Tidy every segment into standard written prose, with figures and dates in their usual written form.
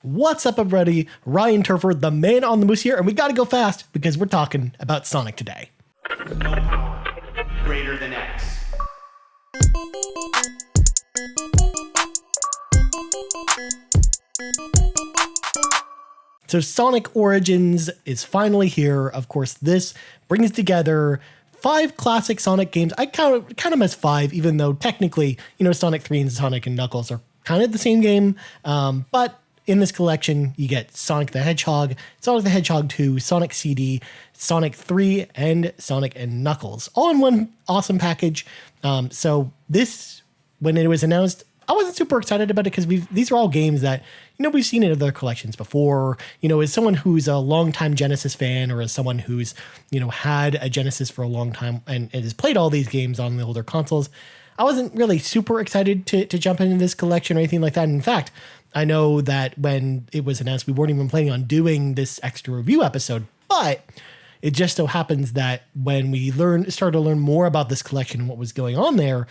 What's up, everybody? Ryan Turford, the man on the moose here, and we gotta go fast because we're talking about Sonic today. No power greater than X. So Sonic Origins is finally here. Of course, this brings together 5 classic Sonic games. I count them as 5, even though technically, Sonic 3 and Sonic and Knuckles are kind of the same game. But in this collection, you get Sonic the Hedgehog, Sonic the Hedgehog 2, Sonic CD, Sonic 3, and Sonic and Knuckles, all in one awesome package. So this, when it was announced, I wasn't super excited about it because these are all games that, we've seen in other collections before. As someone who's a longtime Genesis fan, or as someone who's, had a Genesis for a long time and has played all these games on the older consoles, I wasn't really super excited to jump into this collection or anything like that. In fact, I know that when it was announced, we weren't even planning on doing this extra review episode, but it just so happens that when we started to learn more about this collection and what was going on there,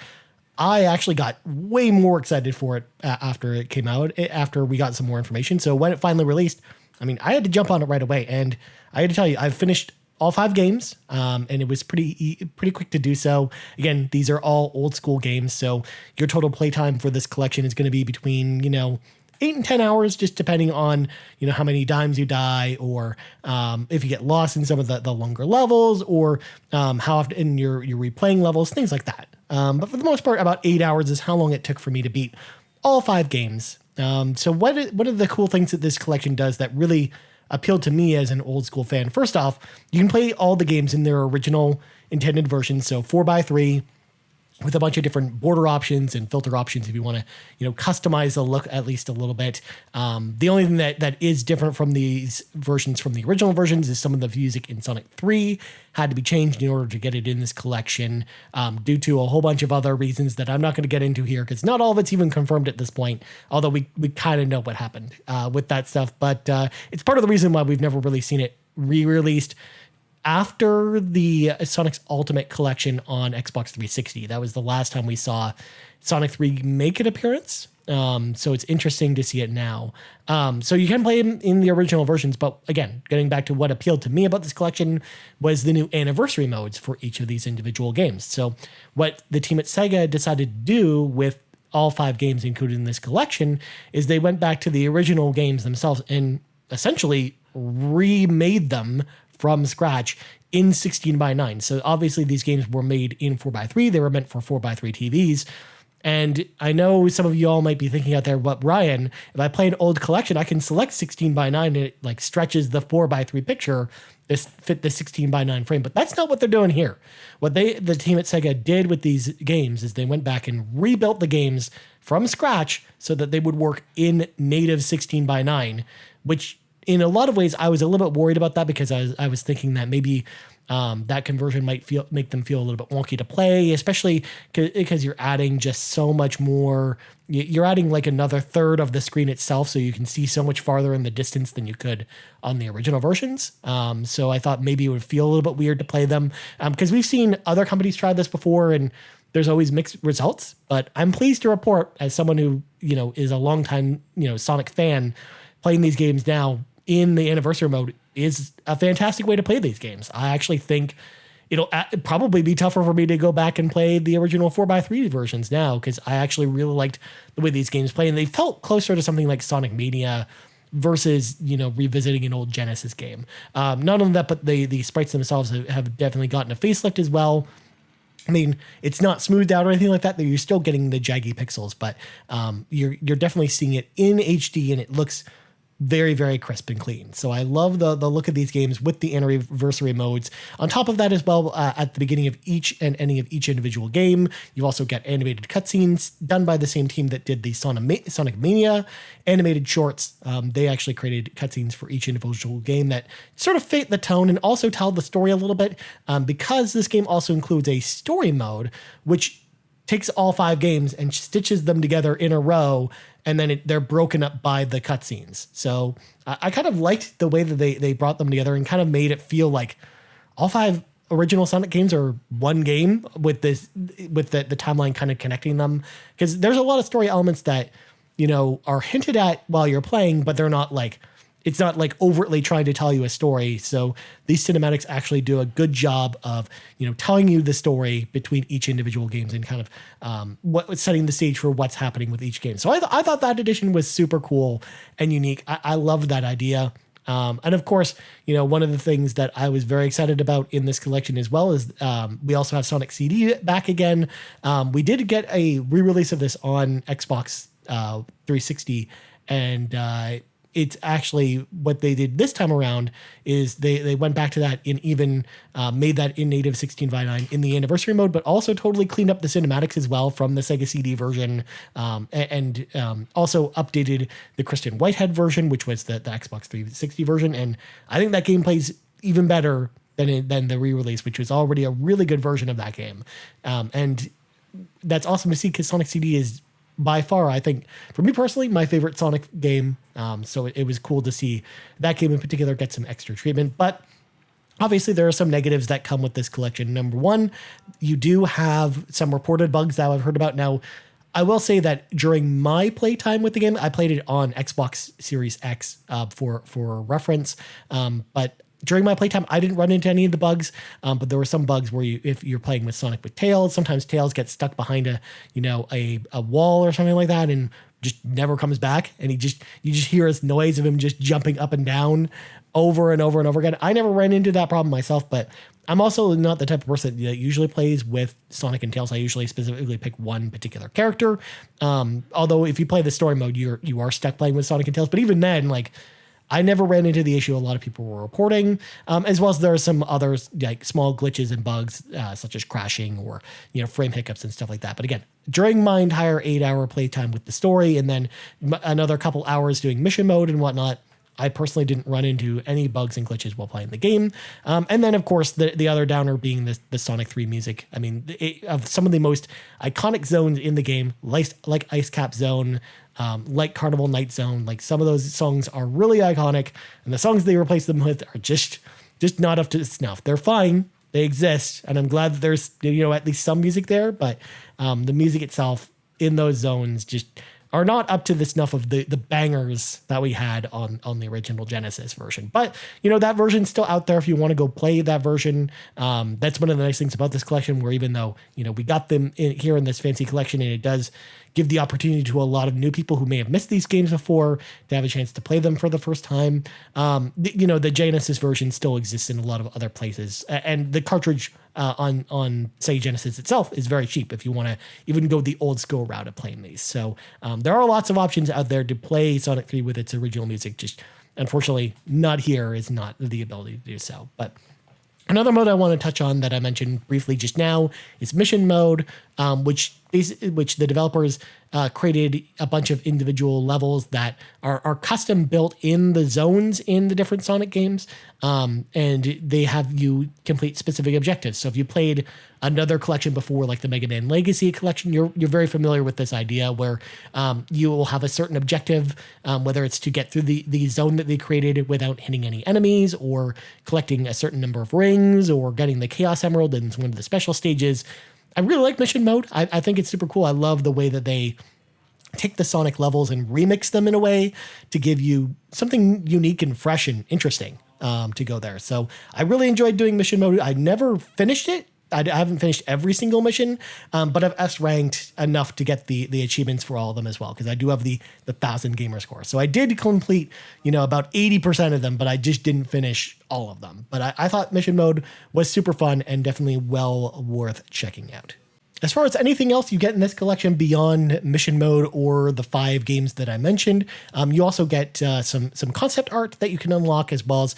I actually got way more excited for it after it came out, after we got some more information. So when it finally released, I had to jump on it right away. And I had to tell you, I've finished all 5 games, and it was pretty quick to do so. Again, these are all old school games, so your total playtime for this collection is going to be between, 8 and 10 hours, just depending on, how many times you die, or if you get lost in some of the longer levels, or how often you're replaying levels, things like that. But for the most part, about 8 hours is how long it took for me to beat all 5 games. So what are the cool things that this collection does that really appealed to me as an old school fan? First off, you can play all the games in their original intended versions, so 4x3, with a bunch of different border options and filter options if you want to, customize the look at least a little bit. The only thing that is different from these versions, from the original versions, is some of the music in Sonic 3 had to be changed in order to get it in this collection, due to a whole bunch of other reasons that I'm not going to get into here, because not all of it's even confirmed at this point, although we kind of know what happened with that stuff. But it's part of the reason why we've never really seen it re-released after the Sonic's Ultimate Collection on Xbox 360. That was the last time we saw Sonic 3 make an appearance. So it's interesting to see it now. So you can play them in the original versions, but again, getting back to what appealed to me about this collection was the new anniversary modes for each of these individual games. So what the team at Sega decided to do with all 5 games included in this collection is they went back to the original games themselves and essentially remade them from scratch in 16:9. So obviously these games were made in 4x3. They were meant for 4x3 TVs. And I know some of you all might be thinking out there, but Ryan, if I play an old collection, I can select 16:9 and it like stretches the 4x3 picture to fit the 16:9 frame. But that's not what they're doing here. What the team at Sega did with these games is they went back and rebuilt the games from scratch so that they would work in native 16:9, which in a lot of ways, I was a little bit worried about that because I was thinking that maybe that conversion might make them feel a little bit wonky to play, especially because you're adding just so much more. You're adding like another third of the screen itself, so you can see so much farther in the distance than you could on the original versions. So I thought maybe it would feel a little bit weird to play them because we've seen other companies try this before, and there's always mixed results. But I'm pleased to report, as someone who is a longtime Sonic fan, playing these games now in the anniversary mode is a fantastic way to play these games. I actually think it'll probably be tougher for me to go back and play the original 4x3 versions now, because I actually really liked the way these games play, and they felt closer to something like Sonic Mania versus, revisiting an old Genesis game. Not only that, but the sprites themselves have definitely gotten a facelift as well. It's not smoothed out or anything like that. You're still getting the jaggy pixels, but you're definitely seeing it in HD, and it looks very, very crisp and clean. So I love the look of these games with the anniversary modes. On top of that as well, at the beginning of each and ending of each individual game, you also get animated cutscenes done by the same team that did the Sonic Mania animated shorts. They actually created cutscenes for each individual game that sort of fit the tone and also tell the story a little bit, because this game also includes a story mode, which takes all 5 games and stitches them together in a row, and then they're broken up by the cutscenes. So I kind of liked the way that they brought them together and kind of made it feel like all 5 original Sonic games are one game with the timeline kind of connecting them. Because there's a lot of story elements that are hinted at while you're playing, but they're not like, it's not like overtly trying to tell you a story. So these cinematics actually do a good job of, telling you the story between each individual games and kind of setting the stage for what's happening with each game. So I thought that addition was super cool and unique. I loved that idea. And of course, one of the things that I was very excited about in this collection as well is we also have Sonic CD back again. We did get a re-release of this on Xbox 360, and it's actually what they did this time around is they went back to that and even made that in native 16:9 in the anniversary mode, but also totally cleaned up the cinematics as well from the Sega CD version, and also updated the Christian Whitehead version, which was the Xbox 360 version. And I think that game plays even better than the re-release, which was already a really good version of that game. And that's awesome to see because Sonic CD is by far, I think, for me personally, my favorite Sonic game. So it was cool to see that game in particular get some extra treatment. But obviously, there are some negatives that come with this collection. Number one, you do have some reported bugs that I've heard about. Now, I will say that during my playtime with the game, I played it on Xbox Series X for reference. But during my playtime, I didn't run into any of the bugs, but there were some bugs where if you're playing with Sonic with Tails, sometimes Tails gets stuck behind a wall or something like that and just never comes back. And you just hear this noise of him just jumping up and down over and over and over again. I never ran into that problem myself, but I'm also not the type of person that usually plays with Sonic and Tails. I usually specifically pick one particular character. Although if you play the story mode, you are stuck playing with Sonic and Tails. But even then, I never ran into the issue a lot of people were reporting, as well as there are some other like small glitches and bugs, such as crashing or frame hiccups and stuff like that. But again, during my entire 8-hour playtime with the story, and then another couple hours doing mission mode and whatnot, I personally didn't run into any bugs and glitches while playing the game. And then, of course, the other downer being the Sonic 3 music. I mean, of some of the most iconic zones in the game, like Ice Cap Zone, like Carnival Night Zone, like some of those songs are really iconic, and the songs they replace them with are just not up to snuff. They're fine. They exist, and I'm glad that there's at least some music there, but the music itself in those zones just are not up to the snuff of the bangers that we had on the original Genesis version. But, that version's still out there if you want to go play that version. That's one of the nice things about this collection, where even though, we got them here in this fancy collection, and it does give the opportunity to a lot of new people who may have missed these games before to have a chance to play them for the first time. The Genesis version still exists in a lot of other places. And the cartridge on Sega Genesis itself is very cheap if you want to even go the old school route of playing these. So there are lots of options out there to play Sonic 3 with its original music. Just unfortunately, not here is not the ability to do so. But another mode I want to touch on that I mentioned briefly just now is mission mode, which the developers created a bunch of individual levels that are custom built in the zones in the different Sonic games, and they have you complete specific objectives. So if you played another collection before, like the Mega Man Legacy collection, you're very familiar with this idea where you will have a certain objective, whether it's to get through the zone that they created without hitting any enemies, or collecting a certain number of rings, or getting the Chaos Emerald in one of the special stages. I really like mission mode. I think it's super cool. I love the way that they take the Sonic levels and remix them in a way to give you something unique and fresh and interesting to go there. So I really enjoyed doing mission mode. I never finished it. I haven't finished every single mission, but I've S-ranked enough to get the achievements for all of them as well, because I do have the 1,000 gamer score. So I did complete, about 80% of them, but I just didn't finish all of them. But I thought mission mode was super fun and definitely well worth checking out. As far as anything else you get in this collection beyond mission mode or the 5 games that I mentioned, you also get some concept art that you can unlock, as well as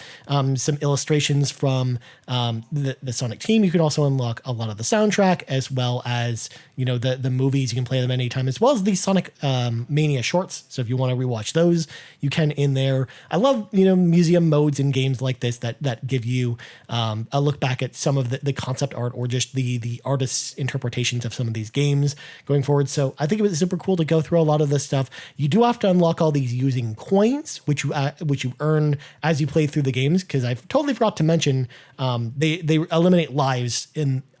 some illustrations from the Sonic team. You can also unlock a lot of the soundtrack, as well as the movies. You can play them anytime, as well as the Sonic Mania shorts. So if you want to rewatch those, you can in there. I love museum modes in games like this that give you a look back at some of the concept art, or just the artist's interpretation of some of these games going forward. So I think it was super cool to go through a lot of this stuff. You do have to unlock all these using coins, which you earn as you play through the games, because I totally forgot to mention they eliminate lives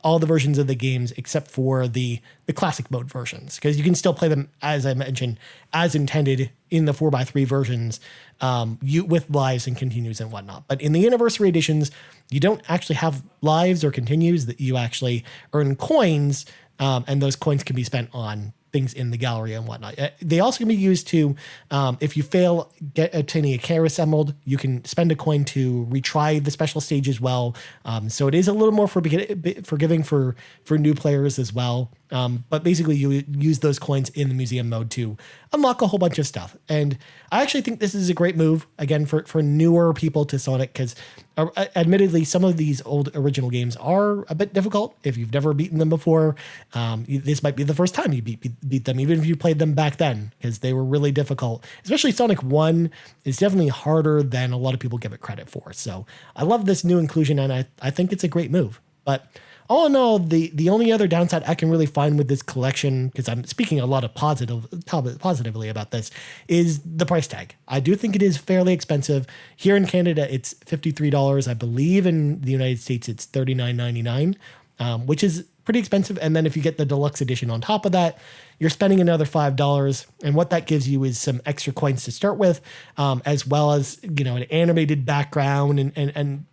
all the versions of the games except for the classic mode versions, because you can still play them, as I mentioned, as intended in the 4x3 versions, with lives and continues and whatnot. But in the anniversary editions, you don't actually have lives or continues, that you actually earn coins, and those coins can be spent on things in the gallery and whatnot. They also can be used to, if you fail obtaining a Chaos Emerald, you can spend a coin to retry the special stage as well. So it is a little more forgiving for new players as well. But basically you use those coins in the museum mode to unlock a whole bunch of stuff. And I actually think this is a great move, again, for newer people to Sonic, because admittedly, some of these old original games are a bit difficult. If you've never beaten them before, this might be the first time you beat them, even if you played them back then, because they were really difficult. Especially Sonic 1 is definitely harder than a lot of people give it credit for. So I love this new inclusion, and I think it's a great move. But all in all, the only other downside I can really find with this collection, because I'm speaking a lot of positively about this, is the price tag. I do think it is fairly expensive. Here in Canada, it's $53. I believe in the United States, it's $39.99, which is pretty expensive. And then if you get the deluxe edition on top of that, you're spending another $5. And what that gives you is some extra coins to start with, as well as, an animated background and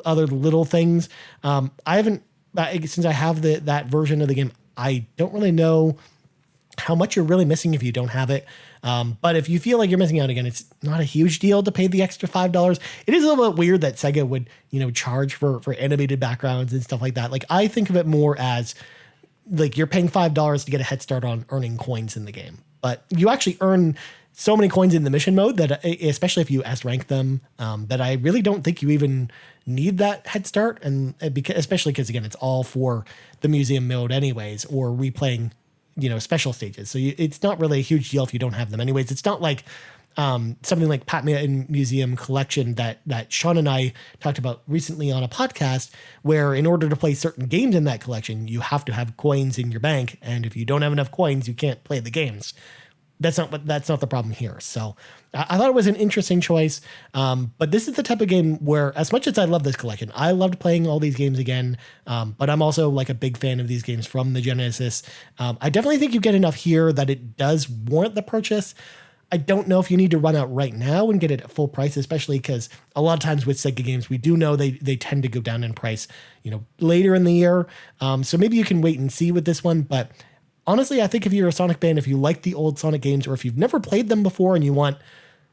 other little things. I haven't, since I have that version of the game, I don't really know how much you're really missing if you don't have it. But if you feel like you're missing out, again, it's not a huge deal to pay the extra $5. It is a little bit weird that Sega would, charge for animated backgrounds and stuff like that. Like, I think of it more as like you're paying $5 to get a head start on earning coins in the game, but you actually earn so many coins in the mission mode that, especially if you S rank them, that I really don't think you even need that head start. And especially because, again, it's all for the museum mode anyways, or replaying, special stages. So it's not really a huge deal if you don't have them anyways. It's not like something like Pac-Man Museum Collection that Sean and I talked about recently on a podcast, where in order to play certain games in that collection, you have to have coins in your bank. And if you don't have enough coins, you can't play the games. That's not the problem here. So I thought it was an interesting choice. But this is the type of game where, as much as I love this collection, I loved playing all these games again. But I'm also like a big fan of these games from the Genesis. I definitely think you get enough here that it does warrant the purchase. I don't know if you need to run out right now and get it at full price, especially because a lot of times with Sega games, we do know they tend to go down in price, later in the year. So maybe you can wait and see with this one. But honestly, I think if you're a Sonic fan, if you like the old Sonic games, or if you've never played them before and you want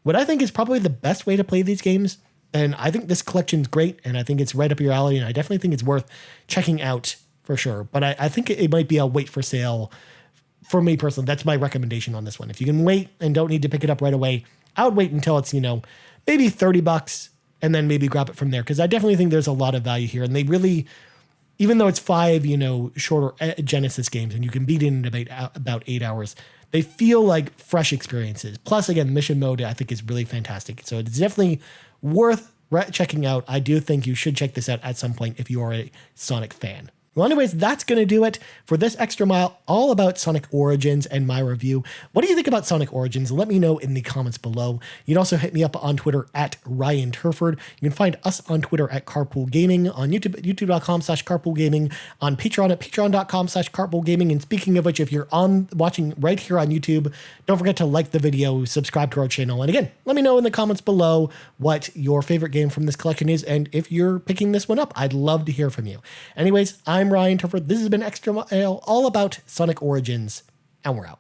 what I think is probably the best way to play these games, then I think this collection's great, and I think it's right up your alley, and I definitely think it's worth checking out for sure. But I think it might be a wait for sale for me personally. That's my recommendation on this one. If you can wait and don't need to pick it up right away, I would wait until it's, maybe $30 and then maybe grab it from there, because I definitely think there's a lot of value here, and they really, even though it's 5, shorter Genesis games and you can beat it in about 8 hours, they feel like fresh experiences. Plus, again, mission mode I think is really fantastic. So it's definitely worth checking out. I do think you should check this out at some point if you are a Sonic fan. Well, anyways, that's going to do it for this extra mile all about Sonic Origins and my review. What do you think about Sonic Origins? Let me know in the comments below. You can also hit me up on Twitter at Ryan Turford. You can find us on Twitter at Carpool Gaming, on YouTube at youtube.com/Carpool Gaming, on Patreon at patreon.com/Carpool Gaming. And speaking of which, if you're watching right here on YouTube, don't forget to like the video, subscribe to our channel. And again, let me know in the comments below what your favorite game from this collection is, and if you're picking this one up. I'd love to hear from you. Anyways, I'm Ryan Turford. This has been Extra Mile, all about Sonic Origins, and we're out.